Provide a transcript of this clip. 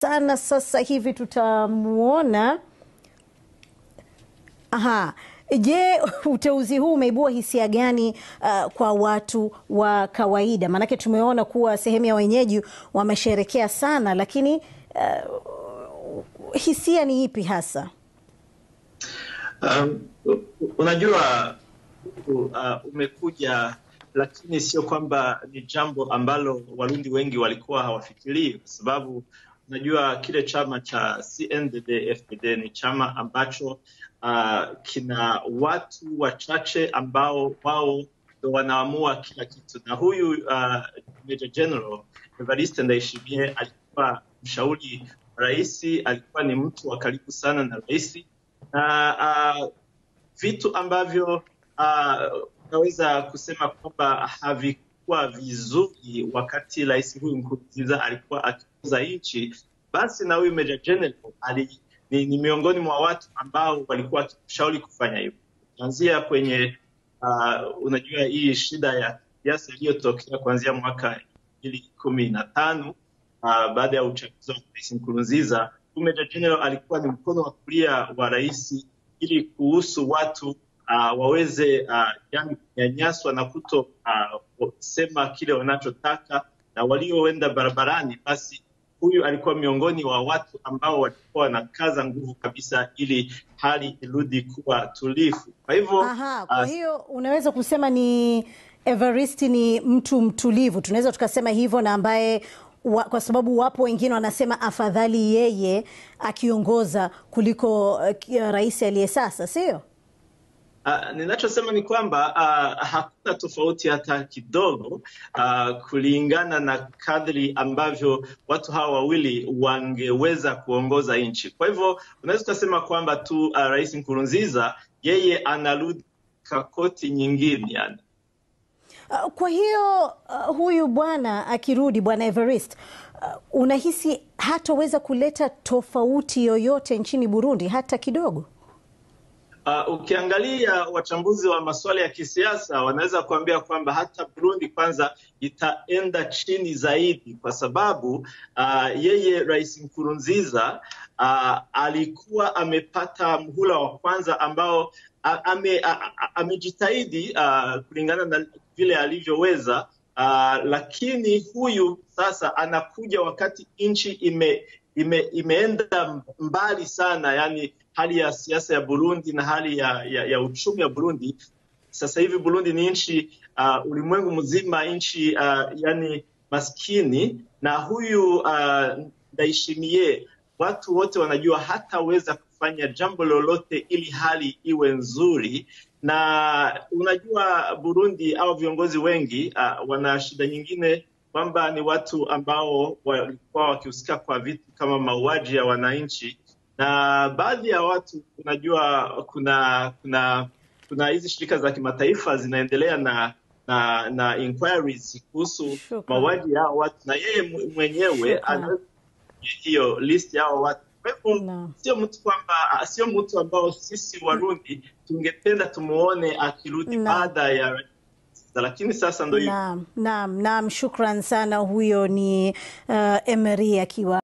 sana sasa hivi tutamuona. Je, uteuzi huu umeibua hisia gani kwa watu wa kawaida? Maanake tumeona kuwa sehemu ya wenyeji wamesherekea sana, lakini hisia ni ipi hasa? Unajua umekuja, lakini sio kwamba ni jambo ambalo Warundi wengi walikuwa hawafikirii, kwa sababu unajua kile chama cha CNDD FDD ni chama ambacho kina watu wachache ambao wao ndio wanaamua kila kitu. Na huyu Major General Everiste ndayishimiye alikuwa mshauri wa rais, alikuwa ni mtu wa karibu sana na rais, na vitu ambavyo naweza kusema kwamba havikuwa vizuri wakati rais huyu Nkurunziza alikuwa akiongoza nchi, basi na huyu Major General ni miongoni mwa watu ambao walikuwa wakishauri kufanya hivyo. Kuanzia kwenye unajua hii shida ya siasa iliyotokea kuanzia mwaka 2015 baada ya uchaguzi wa rais Nkurunziza, Major General alikuwa ni mkono wa kulia wa rais ili kuhusu watu waweze yani kunyanyaswa na kuto kusema kile wanachotaka, na walioenda barabarani, basi huyu alikuwa miongoni wa watu ambao walikuwa wanakaza nguvu kabisa ili hali irudi kuwa tulivu. Kwa hivyo kwa hiyo unaweza kusema ni Everiste ni mtu mtulivu, tunaweza tukasema hivyo, na ambaye kwa sababu wapo wengine wanasema afadhali yeye akiongoza kuliko rais aliye sasa, sio? Ninachosema ni kwamba hakuna tofauti hata kidogo kulingana na kadri ambavyo watu hawa wawili wangeweza kuongoza nchi. Kwa hivyo unaweza kusema kwamba tu rais Nkurunziza yeye anarudi kakoti nyingine yani. Kwa hiyo huyu bwana akirudi, bwana Everiste, unahisi hataweza kuleta tofauti yoyote nchini Burundi hata kidogo? Ukiangalia wachambuzi wa masuala ya kisiasa wanaweza kuambia kwamba hata Burundi kwanza itaenda chini zaidi, kwa sababu yeye rais Nkurunziza alikuwa amepata muhula wa kwanza ambao amejitahidi kulingana na vile alivyoweza, lakini huyu sasa anakuja wakati nchi imeenda mbali sana, yani hali ya siasa ya Burundi na hali ya uchumi ya Burundi. Sasa hivi Burundi ni nchi ulimwengu mzima, nchi yani maskini, na huyu ndayishimiye watu wote wanajua hataweza kufanya jambo lolote ili hali iwe nzuri. Na unajua Burundi au viongozi wengi wana shida nyingine, kwamba ni watu ambao walikuwa wakihusika kwa vitu kama mauaji ya wananchi, na baadhi ya watu unajua kuna hizi shirika za kimataifa zinaendelea na inquiries kuhusu mauaji ya watu, na yeye mwenyewe ana hiyo list ya watu. Sio mtu ambao sisi Warundi tungependa tumuone akirudi baada ya, lakini sasa ndio. Naam, shukran sana. Huyo ni Emery akiwa